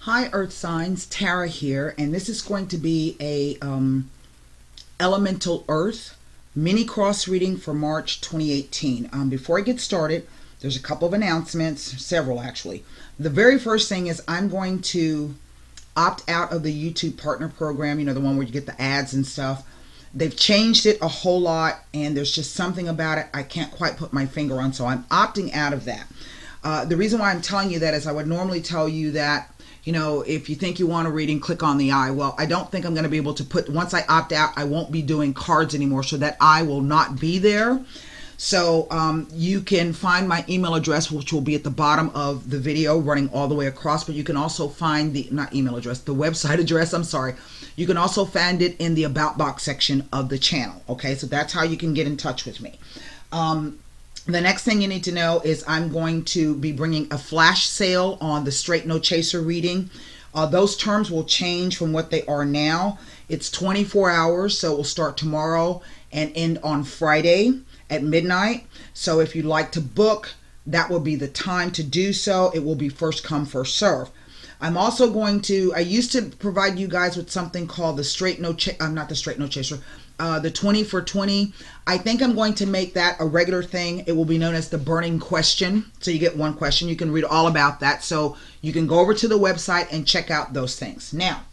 Hi Earth signs, Tara here, and this is going to be a Elemental Earth mini cross reading for March 2018. Before I get started, there's a couple of announcements, several actually. The very first thing is I'm going to opt out of the YouTube partner program, you know, the one where you get the ads and stuff. They've changed it a whole lot, and there's just something about it I can't quite put my finger on, so I'm opting out of that. The reason why I'm telling you that is I would normally tell you that, you know, if you think you want a reading, click on the eye. Well, I don't think I'm going to be able to put, once I opt out, I won't be doing cards anymore, so that eye will not be there. So you can find my email address, which will be at the bottom of the video running all the way across, but you can also find the, not email address, the website address, I'm sorry. You can also find it in the About Box section of the channel. Okay, so that's how you can get in touch with me. The next thing you need to know is I'm going to be bringing a flash sale on the Straight No Chaser reading. Those terms will change from what they are now. It's 24 hours, so it will start tomorrow and end on Friday at midnight. So if you'd like to book, that will be the time to do so. It will be first come, first serve. I'm also going to, I used to provide you guys with something called the Straight No Chaser, not the Straight No Chaser, the 20 for 20. I think I'm going to make that a regular thing. It will be known as the burning question. So you get one question. You can read all about that. So you can go over to the website and check out those things. Now,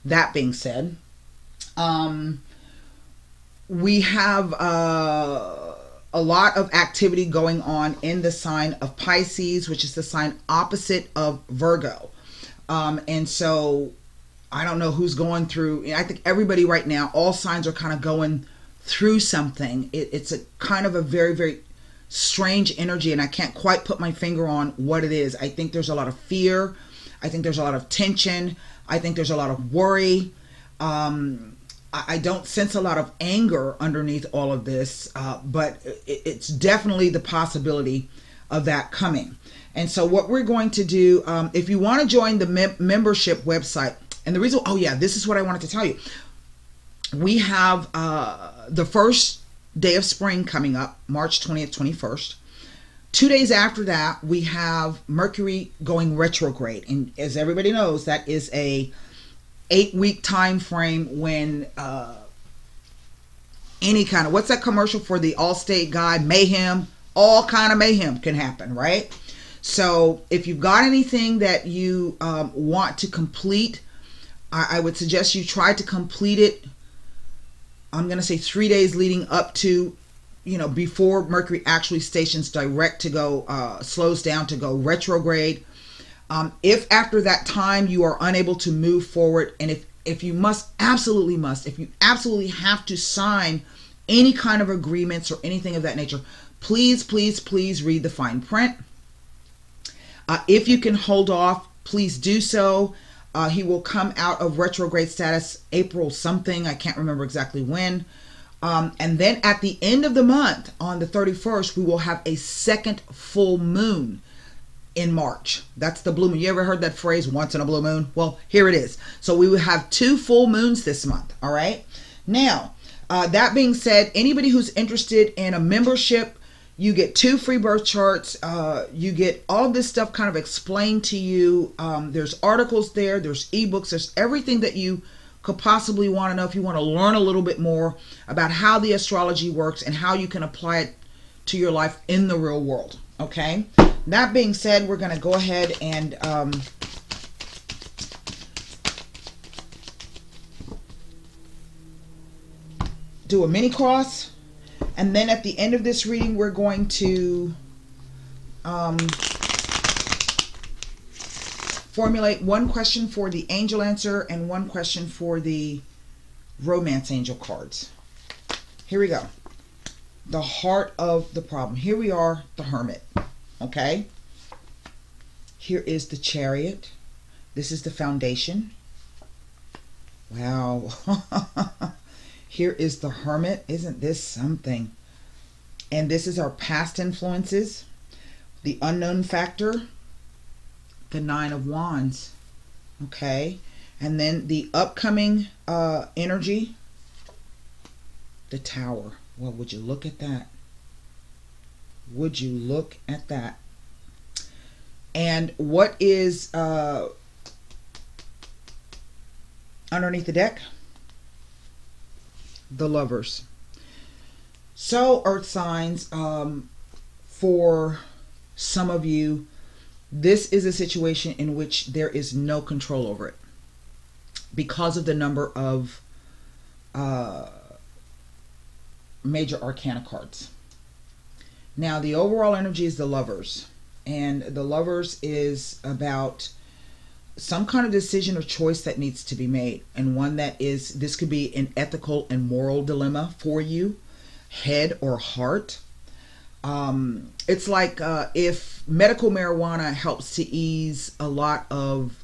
that being said, we have a lot of activity going on in the sign of Pisces, which is the sign opposite of Virgo. And so I don't know who's going through, I think everybody right now, all signs are kind of going through something. It's a kind of a very, very strange energy, and I can't quite put my finger on what it is. I think there's a lot of fear. I think there's a lot of tension. I think there's a lot of worry. I don't sense a lot of anger underneath all of this, but it's definitely the possibility of that coming. And so what we're going to do, if you want to join the membership website, and the reason, oh yeah, this is what I wanted to tell you. We have the first day of spring coming up, March 20th, 21st. 2 days after that, we have Mercury going retrograde. And as everybody knows, that is a 8-week time frame when any kind of, what's that commercial for the Allstate guy? Mayhem, all kind of mayhem can happen, right? So if you've got anything that you want to complete, I would suggest you try to complete it, I'm going to say 3 days leading up to, you know, before Mercury actually stations direct to go, slows down to go retrograde. If after that time you are unable to move forward, and if you absolutely have to sign any kind of agreements or anything of that nature, please, please, please read the fine print. If you can hold off, please do so. He will come out of retrograde status April something. I can't remember exactly when. And then at the end of the month, on the 31st, we will have a second full moon in March. That's the blue moon. You ever heard that phrase, once in a blue moon? Well, here it is. So we will have 2 full moons this month. All right. Now, that being said, anybody who's interested in a membership, you get 2 free birth charts. You get all of this stuff kind of explained to you. There's articles there. There's ebooks. There's everything that you could possibly want to know if you want to learn a little bit more about how the astrology works and how you can apply it to your life in the real world. Okay. That being said, we're going to go ahead and do a mini cross. And then at the end of this reading, we're going to formulate one question for the angel answer and one question for the romance angel cards. Here we go. The heart of the problem. Here we are, the Hermit. Okay. Here is the Chariot. This is the Foundation. Wow. Here is the Hermit. Isn't this something? And this is our past influences, the unknown factor, the 9 of Wands. Okay. And then the upcoming energy, the Tower. Well, would you look at that? Would you look at that? And what is underneath the deck, the Lovers. So, earth signs, for some of you, this is a situation in which there is no control over it because of the number of major arcana cards. Now, the overall energy is the Lovers, and the Lovers is about some kind of decision or choice that needs to be made, and one that is, this could be an ethical and moral dilemma for you, head or heart. It's like if medical marijuana helps to ease a lot of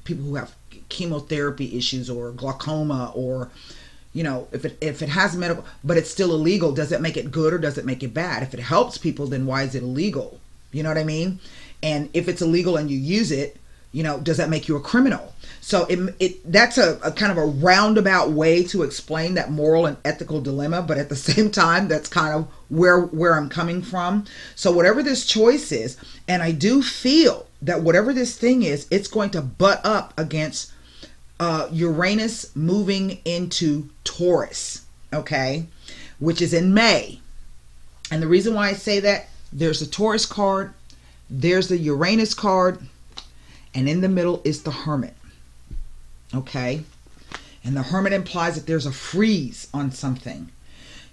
people who have chemotherapy issues or glaucoma, or if it has medical, but it's still illegal, does it make it good or does it make it bad? If it helps people, then why is it illegal? You know what I mean? And if it's illegal and you use it, does that make you a criminal? So that's a kind of a roundabout way to explain that moral and ethical dilemma, but at the same time, that's kind of where I'm coming from. So whatever this choice is, and I do feel that whatever this thing is, it's going to butt up against Uranus moving into Taurus, okay, which is in May. And the reason why I say that, there's the Taurus card, there's the Uranus card, and in the middle is the Hermit. Okay, and the Hermit implies that there's a freeze on something,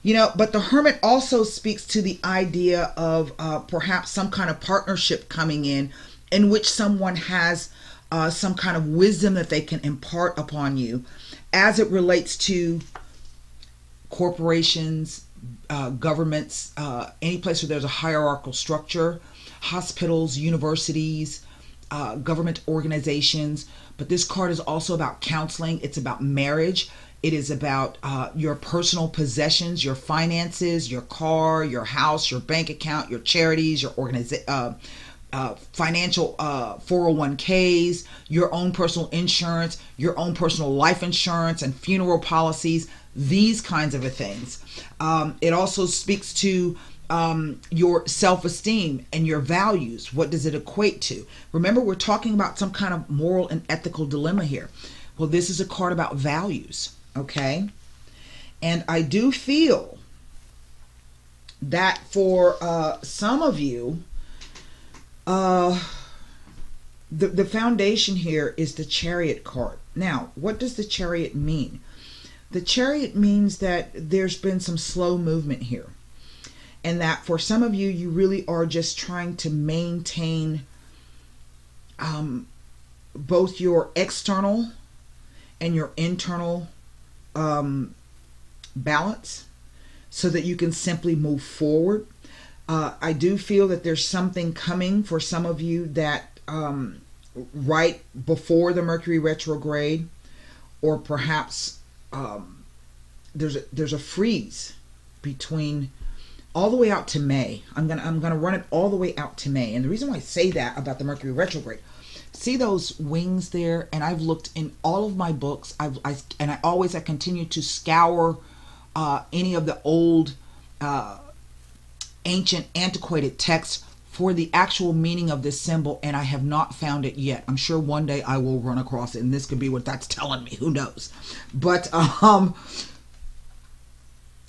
but the Hermit also speaks to the idea of perhaps some kind of partnership coming in which someone has some kind of wisdom that they can impart upon you as it relates to corporations, governments, any place where there's a hierarchical structure, hospitals, universities, government organizations. But this card is also about counseling. It's about marriage. It is about your personal possessions, your finances, your car, your house, your bank account, your charities, your financial 401ks, your own personal insurance, your own personal life insurance and funeral policies, these kinds of things. It also speaks to your self-esteem and your values. What does it equate to? Remember, we're talking about some kind of moral and ethical dilemma here. Well, this is a card about values, okay? And I do feel that for some of you, the foundation here is the Chariot card. Now, what does the Chariot mean? The Chariot means that there's been some slow movement here. And that for some of you, you really are just trying to maintain both your external and your internal balance so that you can simply move forward. I do feel that there's something coming for some of you that right before the Mercury retrograde, or perhaps there's a freeze between all the way out to May. I'm gonna run it all the way out to May. And the reason why I say that about the Mercury retrograde, see those wings there? And I've looked in all of my books. I continue to scour any of the old ancient antiquated texts for the actual meaning of this symbol, and I have not found it yet. I'm sure one day I will run across it, and this could be what that's telling me. Who knows? But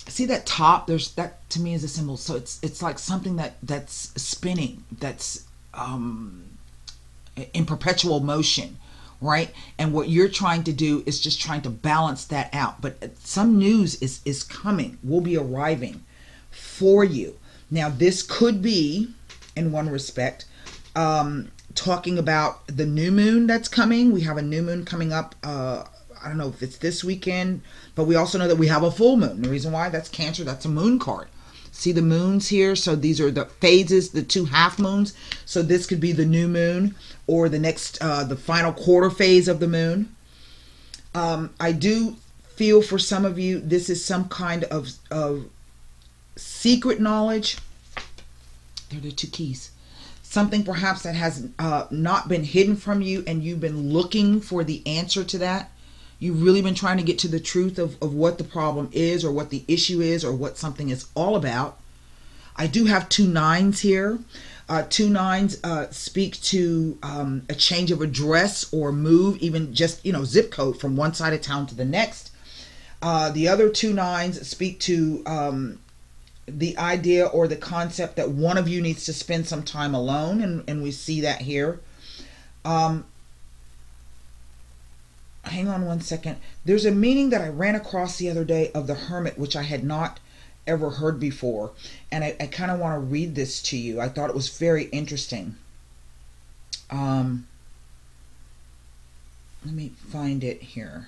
see that top? That to me is a symbol. So it's like something that's spinning, that's in perpetual motion, right? And what you're trying to do is just trying to balance that out. But some news is coming, will be arriving for you. Now, this could be, in one respect, talking about the new moon that's coming. We have a new moon coming up. I don't know if it's this weekend, but we also know that we have a full moon. The reason why, that's Cancer, that's a moon card. See the moons here? So these are the phases, the two half moons. So this could be the new moon or the next, the final quarter phase of the moon. I do feel for some of you, this is some kind of secret knowledge. They're the two keys. Something perhaps that has not been hidden from you, and you've been looking for the answer to that. You've really been trying to get to the truth of what the problem is, or what the issue is, or what something is all about. I do have 2 9s here. Two nines speak to a change of address or move, even just, zip code from one side of town to the next. The other two nines speak to the idea or the concept that one of you needs to spend some time alone, and we see that here. Hang on one second. There's a meaning that I ran across the other day of the Hermit, which I had not ever heard before, and I kind of want to read this to you. I thought it was very interesting. Let me find it here.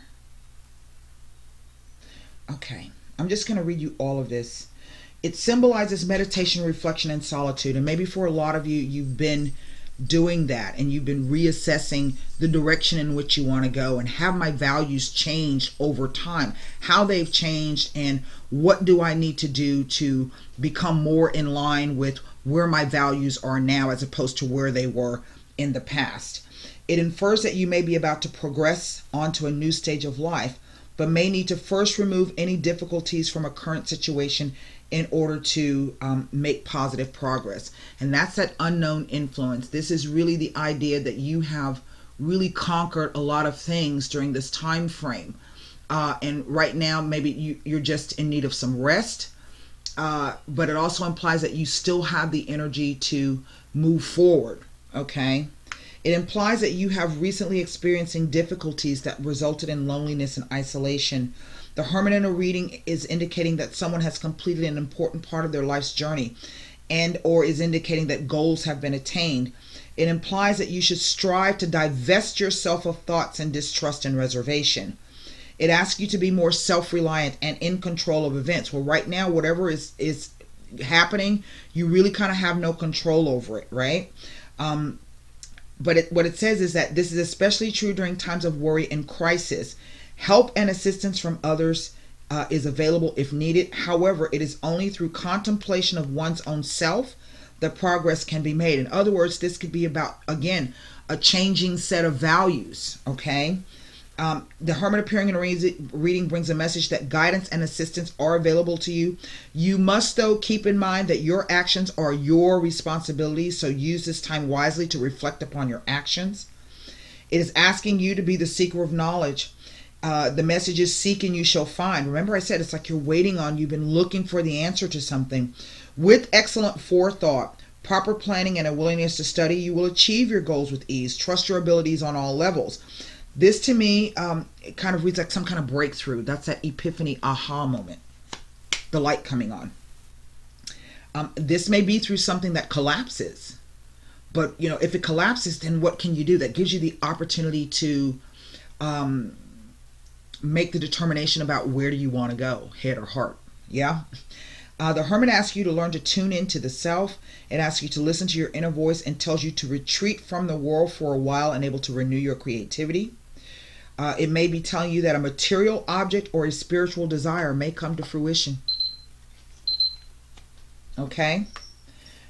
Okay, I'm just going to read you all of this. It symbolizes meditation, reflection, and solitude, and maybe for a lot of you, you've been doing that and you've been reassessing the direction in which you want to go, and have my values changed over time, how they've changed, and what do I need to do to become more in line with where my values are now as opposed to where they were in the past. It infers that you may be about to progress onto a new stage of life, but may need to first remove any difficulties from a current situation in order to make positive progress. And that's that unknown influence. This is really the idea that you have really conquered a lot of things during this time frame. And right now, maybe you're just in need of some rest. But it also implies that you still have the energy to move forward, okay? It implies that you have recently experiencing difficulties that resulted in loneliness and isolation. The Hermit in a reading is indicating that someone has completed an important part of their life's journey, and or is indicating that goals have been attained. It implies that you should strive to divest yourself of thoughts and distrust and reservation. It asks you to be more self-reliant and in control of events. Well, right now, whatever is happening, you really kind of have no control over it, right? But what it says is that this is especially true during times of worry and crisis. Help and assistance from others is available if needed. However, it is only through contemplation of one's own self that progress can be made. In other words, this could be about, again, a changing set of values, okay? The Hermit appearing in a reading brings a message that guidance and assistance are available to you. You must, though, keep in mind that your actions are your responsibility, so use this time wisely to reflect upon your actions. It is asking you to be the seeker of knowledge. The message is seek and you shall find. Remember I said it's like you're waiting on, you've been looking for the answer to something. With excellent forethought, proper planning, and a willingness to study, you will achieve your goals with ease. Trust your abilities on all levels. This to me, it kind of reads like some kind of breakthrough. That's that epiphany, aha moment. The light coming on. This may be through something that collapses. But, if it collapses, then what can you do? That gives you the opportunity to make the determination about where do you want to go, head or heart. Yeah? The Hermit asks you to learn to tune into the self. It asks you to listen to your inner voice and tells you to retreat from the world for a while and able to renew your creativity. It may be telling you that a material object or a spiritual desire may come to fruition. Okay?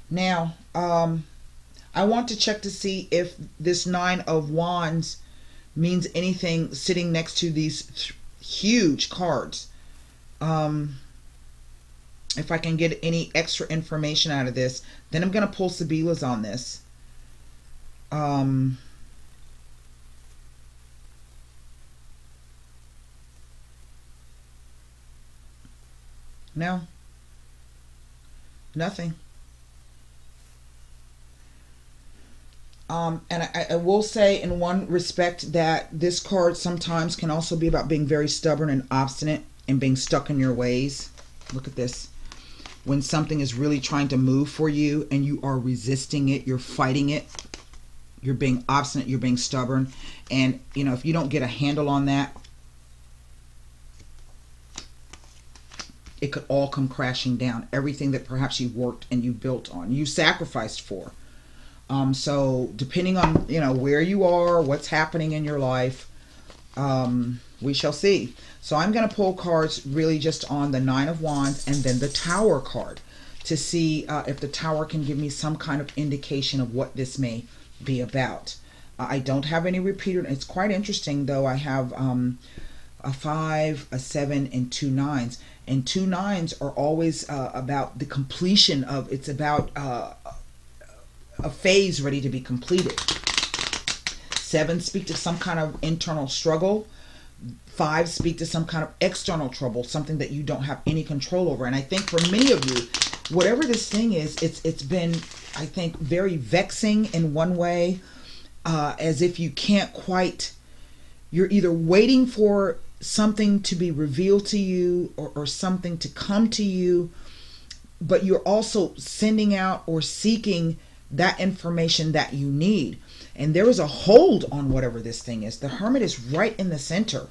Now, I want to check to see if this Nine of Wands means anything sitting next to these huge cards. If I can get any extra information out of this, then I'm going to pull Sibila's on this. No. Nothing. And I will say in one respect that this card sometimes can also be about being very stubborn and obstinate and being stuck in your ways. Look at this. When something is really trying to move for you and you are resisting it, you're fighting it, you're being obstinate, you're being stubborn. And, if you don't get a handle on that, it could all come crashing down. Everything that perhaps you worked and you built on, you sacrificed for. So depending on, where you are, what's happening in your life, we shall see. So I'm going to pull cards really just on the Nine of Wands and then the Tower card to see if the Tower can give me some kind of indication of what this may be about. I don't have any repeater. It's quite interesting, though. I have a 5, a 7, and 2 9s. And 2 9s are always about the completion of, it's about a phase ready to be completed. 7 speak to some kind of internal struggle. 5 speak to some kind of external trouble, something that you don't have any control over. And I think for many of you, whatever this thing is, it's been, I think, very vexing in one way, as if you can't quite, you're either waiting for something to be revealed to you or something to come to you, but you're also sending out or seeking that information that you need. And there is a hold on whatever this thing is. The Hermit is right in the center.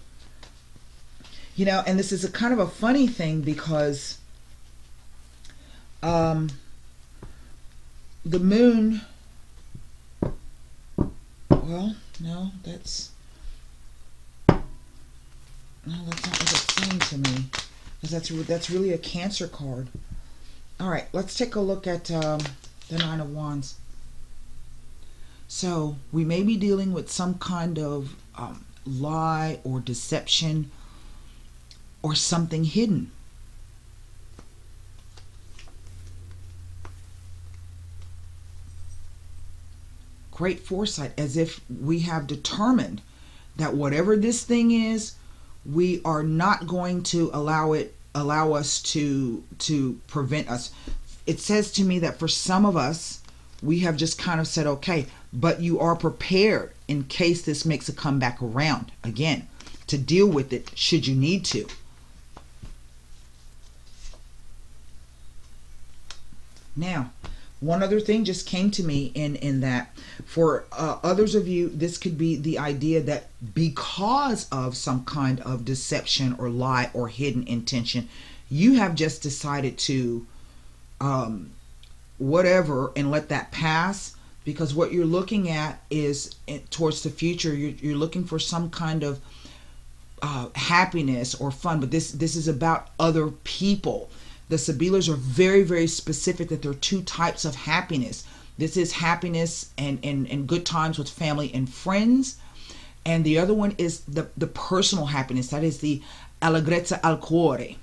You know, and this is a kind of a funny thing because the moon, well, no, that's not what it's saying to me, because that's really a Cancer card. All right, let's take a look at the 9 of Wands. So we may be dealing with some kind of lie or deception or something hidden. Great foresight, as if we have determined that whatever this thing is, we are not going to allow us to prevent us. It says to me that for some of us, we have just kind of said, okay, but you are prepared in case this makes a comeback around again, to deal with it should you need to. Now, one other thing just came to me in that for others of you, this could be the idea that because of some kind of deception or lie or hidden intention, you have just decided to whatever and let that pass, because what you're looking at is towards the future. You're looking for some kind of happiness or fun, but this is about other people. The Sibilers are very, very specific that there are 2 types of happiness. This is happiness and good times with family and friends. And the other one is the personal happiness. That is the allegrezza al cuore.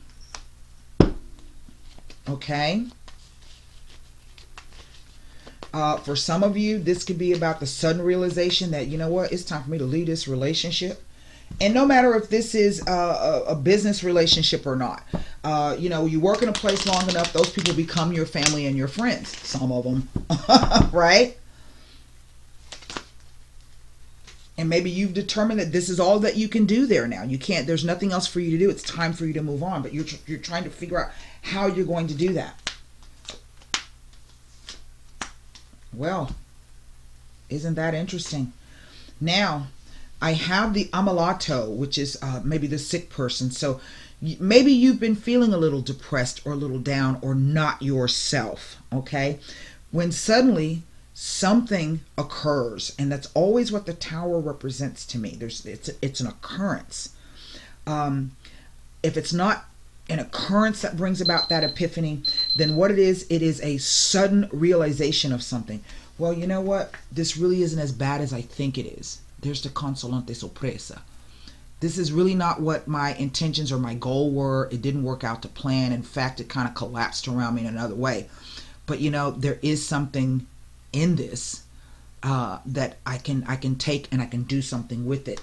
Okay? For some of you, this could be about the sudden realization that, you know what, it's time for me to leave this relationship. And no matter if this is a business relationship or not, you know, you work in a place long enough, those people become your family and your friends. Some of them, right? And maybe you've determined that this is all that you can do there now. You can't, there's nothing else for you to do. It's time for you to move on. But you're trying to figure out how you're going to do that. Well, isn't that interesting? Now, I have the Ammalato, which is maybe the sick person. So maybe you've been feeling a little depressed or a little down or not yourself, okay? When suddenly something occurs, and that's always what the Tower represents to me. It's an occurrence. If it's not an occurrence that brings about that epiphany, then what it is a sudden realization of something. Well, you know what? This really isn't as bad as I think it is. There's the consolante sorpresa. This is really not what my intentions or my goal were. It didn't work out to plan. In fact, it kind of collapsed around me in another way. But you know, there is something in this that I can take and I can do something with it.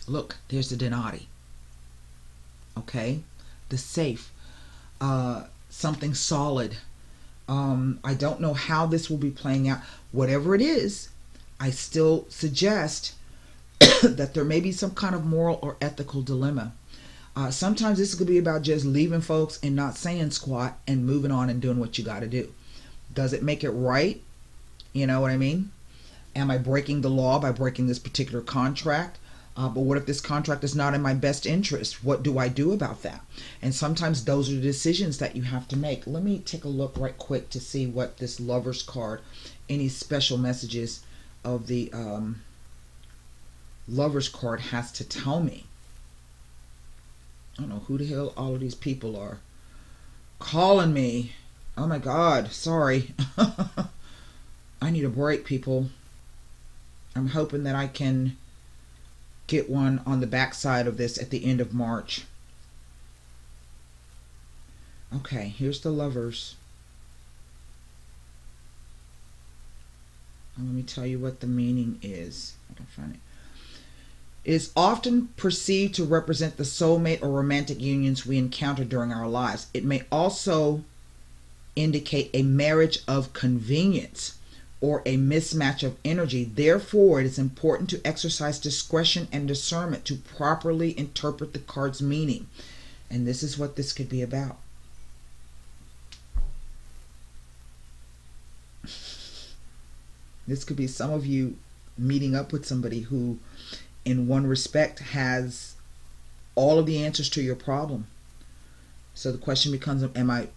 Look, there's the denari. Okay, the safe, something solid. I don't know how this will be playing out. Whatever it is, I still suggest that there may be some kind of moral or ethical dilemma. Sometimes this could be about just leaving folks and not saying squat and moving on and doing what you got to do. Does it make it right? You know what I mean? Am I breaking the law by breaking this particular contract? But what if this contract is not in my best interest? What do I do about that? And sometimes those are the decisions that you have to make. Let me take a look right quick to see what this Lover's card, any special messages of the Lover's card has to tell me. I don't know who the hell all of these people are calling me. Oh my God, sorry. I need a break, people. I'm hoping that I can get one on the backside of this at the end of March. Okay, here's the Lovers. let me tell you what the meaning is. I can find it. It is often perceived to represent the soulmate or romantic unions we encounter during our lives. It may also indicate a marriage of convenience or a mismatch of energy. Therefore, it is important to exercise discretion and discernment to properly interpret the card's meaning. And this is what this could be about. This could be some of you meeting up with somebody who, in one respect, has all of the answers to your problem. So the question becomes,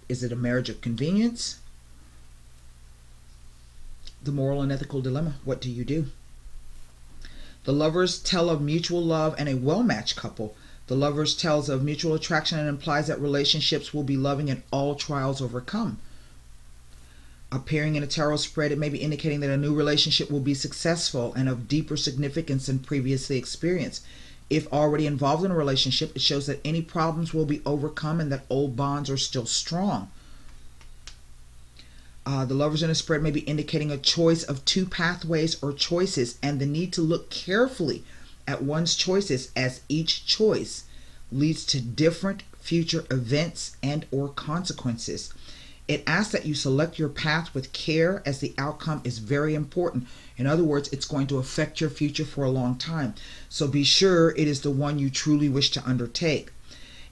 is it a marriage of convenience? The moral and ethical dilemma. What do you do? The Lovers tell of mutual love and a well-matched couple. The Lovers tells of mutual attraction and implies that relationships will be loving and all trials overcome. Appearing in a tarot spread, it may be indicating that a new relationship will be successful and of deeper significance than previously experienced. If already involved in a relationship, it shows that any problems will be overcome and that old bonds are still strong. The Lovers in a spread may be indicating a choice of two pathways or choices and the need to look carefully at one's choices, as each choice leads to different future events and or consequences. It asks that you select your path with care, as the outcome is very important. In other words, it's going to affect your future for a long time. So be sure it is the one you truly wish to undertake.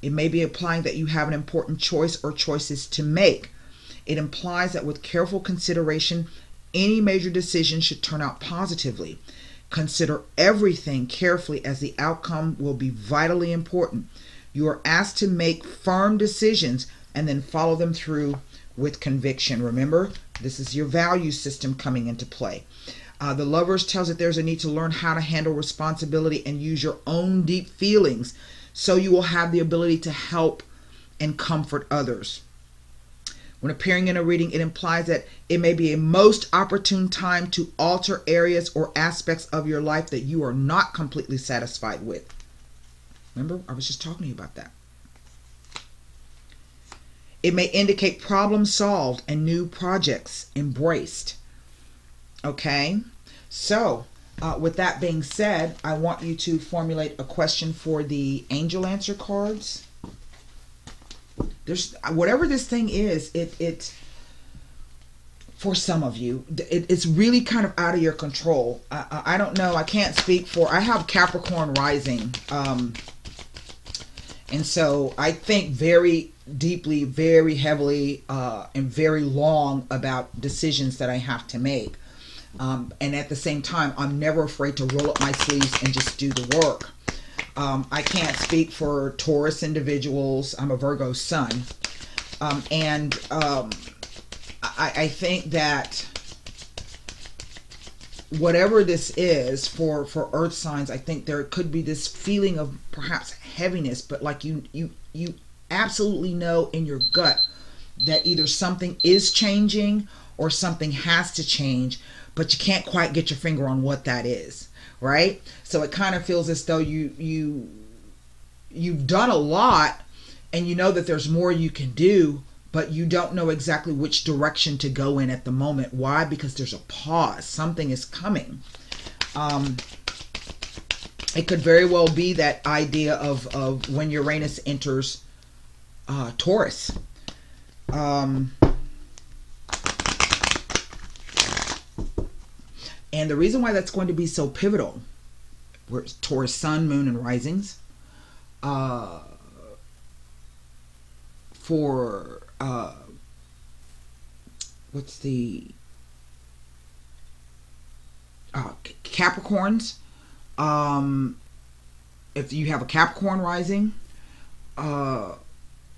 It may be implying that you have an important choice or choices to make. It implies that with careful consideration, any major decision should turn out positively. Consider everything carefully, as the outcome will be vitally important. You are asked to make firm decisions and then follow them through with conviction. Remember, this is your value system coming into play. The Lovers tells that there's a need to learn how to handle responsibility and use your own deep feelings so you will have the ability to help and comfort others. When appearing in a reading, it implies that it may be a most opportune time to alter areas or aspects of your life that you are not completely satisfied with. Remember, I was just talking to you about that. It may indicate problems solved and new projects embraced. Okay, so with that being said, I want you to formulate a question for the angel answer cards. There's whatever this thing is, it for some of you, it's really kind of out of your control. I don't know. I can't speak for. I have Capricorn rising, and so I think very deeply, very heavily, and very long about decisions that I have to make. And at the same time, I'm never afraid to roll up my sleeves and just do the work. I can't speak for Taurus individuals. I'm a Virgo sun. I think that whatever this is for earth signs, I think there could be this feeling of perhaps heaviness, but like you absolutely know in your gut that either something is changing or something has to change, but you can't quite get your finger on what that is, right? So it kind of feels as though you've done a lot and you know that there's more you can do, but you don't know exactly which direction to go in at the moment. Why? Because there's a pause. Something is coming. It could very well be that idea of when Uranus enters Taurus. And the reason why that's going to be so pivotal, where it's Taurus sun, moon, and risings, for what's the Capricorns, if you have a Capricorn rising,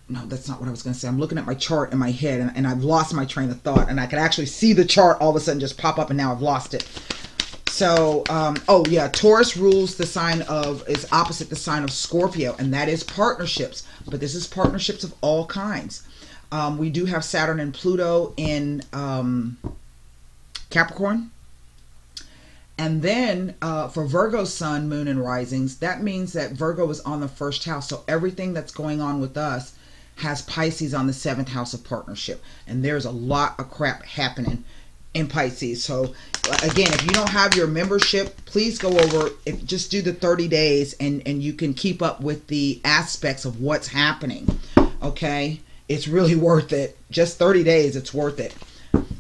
no, that's not what I was going to say. I'm looking at my chart in my head, and I've lost my train of thought, and I could actually see the chart all of a sudden just pop up, and now I've lost it. So, oh yeah, Taurus rules the sign of, is opposite the sign of Scorpio, and that is partnerships, but this is partnerships of all kinds. We do have Saturn and Pluto in Capricorn. And then for Virgo sun, moon, and risings, that means that Virgo is on the first house. So everything that's going on with us has Pisces on the 7th house of partnership. And there's a lot of crap happening in Pisces. So again, if you don't have your membership, please go over, just do the 30 days and you can keep up with the aspects of what's happening. Okay, it's really worth it. Just 30 days, it's worth it.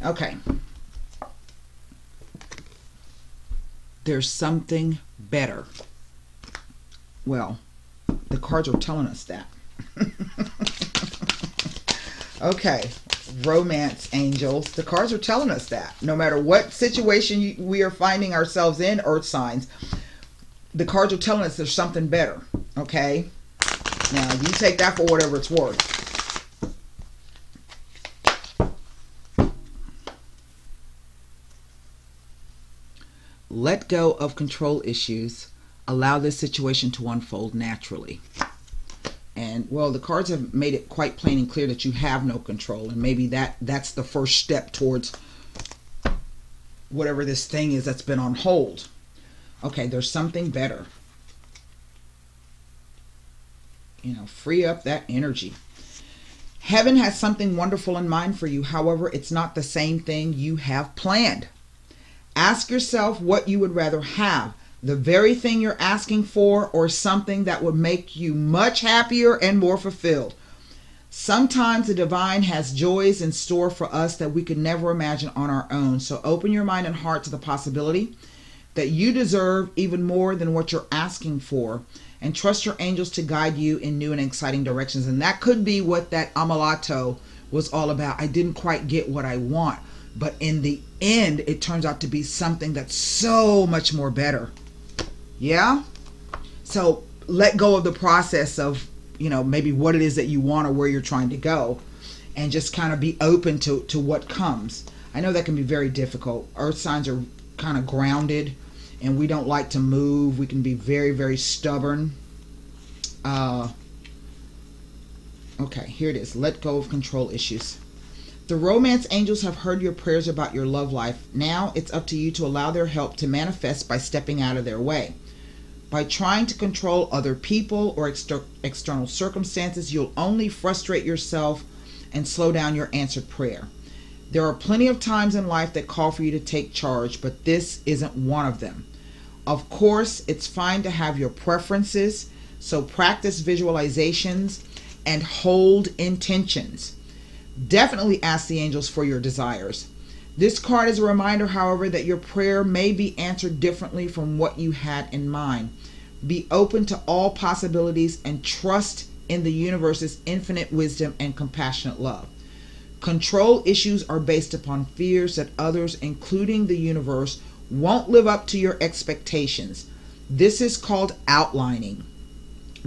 Okay, there's something better. Well, the cards are telling us that. Okay, romance angels, the cards are telling us that no matter what situation we are finding ourselves in, earth signs, the cards are telling us there's something better. Okay, now you take that for whatever it's worth. Let go of control issues. Allow this situation to unfold naturally. And well, the cards have made it quite plain and clear that you have no control, and maybe that's the first step towards whatever this thing is that's been on hold. Okay, there's something better. You know, free up that energy. Heaven has something wonderful in mind for you. However, it's not the same thing you have planned. Ask yourself what you would rather have. The very thing you're asking for, or something that would make you much happier and more fulfilled. Sometimes the divine has joys in store for us that we could never imagine on our own. So open your mind and heart to the possibility that you deserve even more than what you're asking for, and trust your angels to guide you in new and exciting directions. And that could be what that Amalato was all about. I didn't quite get what I want, but in the end, it turns out to be something that's so much more better. Yeah? So let go of the process of, you know, maybe what it is that you want or where you're trying to go, and just kind of be open to what comes. I know that can be very difficult. Earth signs are kind of grounded, and we don't like to move. We can be very, very stubborn. Okay, here it is. Let go of control issues. The romance angels have heard your prayers about your love life. Now it's up to you to allow their help to manifest by stepping out of their way. By trying to control other people or external circumstances, you'll only frustrate yourself and slow down your answered prayer. There are plenty of times in life that call for you to take charge, but this isn't one of them. Of course, it's fine to have your preferences, so practice visualizations and hold intentions. Definitely ask the angels for your desires. This card is a reminder, however, that your prayer may be answered differently from what you had in mind. Be open to all possibilities and trust in the universe's infinite wisdom and compassionate love. Control issues are based upon fears that others, including the universe, won't live up to your expectations. This is called outlining,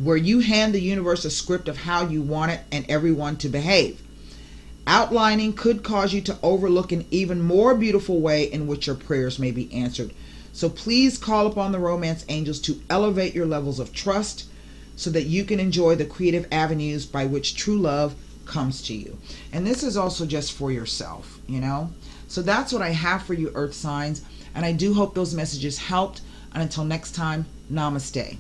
where you hand the universe a script of how you want it and everyone to behave. Outlining could cause you to overlook an even more beautiful way in which your prayers may be answered. So please call upon the romance angels to elevate your levels of trust so that you can enjoy the creative avenues by which true love comes to you. And this is also just for yourself, you know. So that's what I have for you, earth signs, and I do hope those messages helped. And until next time, namaste.